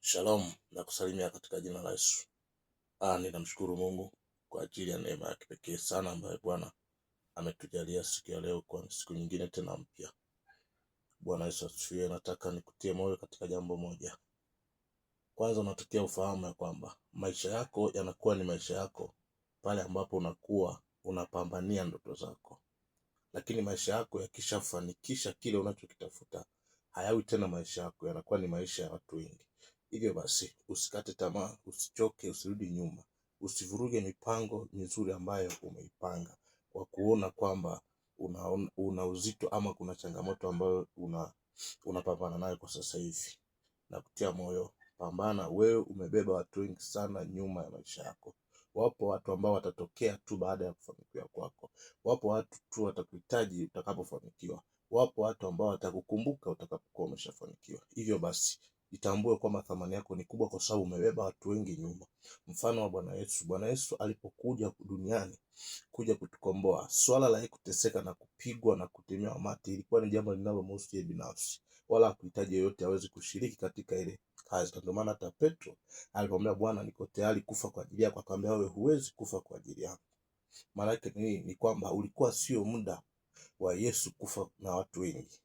Shalom na kusalimia katika jina la Yesu. Ninamshukuru Mungu kwa ajili ya neema ya kipekee sana ambayo Bwana ametujalia siku ya leo, kwa siku nyingine tena mpya. Bwana Yesu asifiwe. Nataka nikutie moyo katika jambo moja. Kwanza, unatakiwa ufahamu ya kwamba maisha yako yanakuwa ni maisha yako pale ambapo unakuwa unapambania ndoto zako. Lakini maisha yako yakishafanikisha kile unachokitafuta, hayawi tena maisha yako, yanakuwa ni maisha ya watu wengi. Hivyo basi, usikate tamaa, usichoke, usirudi nyuma, usivuruge mipango mizuri ambayo umeipanga kwa kuona kwamba una uzito ama kuna changamoto ambayo unapambana nayo kwa sasa hivi. Na kutia moyo, pambana. Wewe umebeba watu wengi sana nyuma ya maisha yako. Wapo watu ambao watatokea tu baada ya kufanikiwa kwako. Wapo watu tu watakuhitaji utakapofanikiwa. Wapo watu ambao watakukumbuka utakapokuwa umeshafanikiwa. Hivyo basi, jitambue kwamba thamani yako ni kubwa kwa sababu umebeba watu wengi nyuma. Mfano wa Bwana Yesu. Bwana Yesu alipokuja duniani kuja kutukomboa, swala la kuteseka na kupigwa na kutemewa mate ilikuwa ni jambo linalomhusu yeye binafsi, wala hakuhitaji yeyote aweze kushiriki katika ile kazi. Ndio maana hata Petro alipomwambia Bwana, niko tayari kufa kwa ajili yako, akamwambia wewe huwezi kufa kwa ajili yangu. Maana yake ni kwamba ulikuwa sio muda wa Yesu kufa na watu wengi.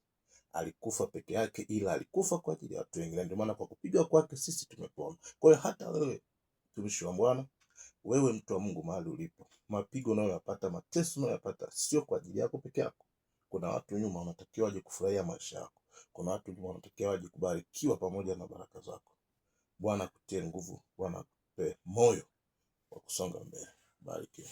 Alikufa peke yake, ila alikufa kwa ajili ya watu wengi. Ndio maana kwa kupigwa kwake sisi tumepona. Kwa hiyo hata wewe mtumishi wa Bwana, wewe mtu wa Mungu, mahali ulipo, mapigo unayoyapata, mateso unayoyapata, sio kwa ajili yako peke yako. Kuna watu nyuma wanatakiwa waje kufurahia maisha yako. Kuna watu nyuma wanatakiwa waje kubarikiwa pamoja na baraka zako. Bwana akutie nguvu, Bwana akupe moyo wa kusonga mbele. Barikiwa.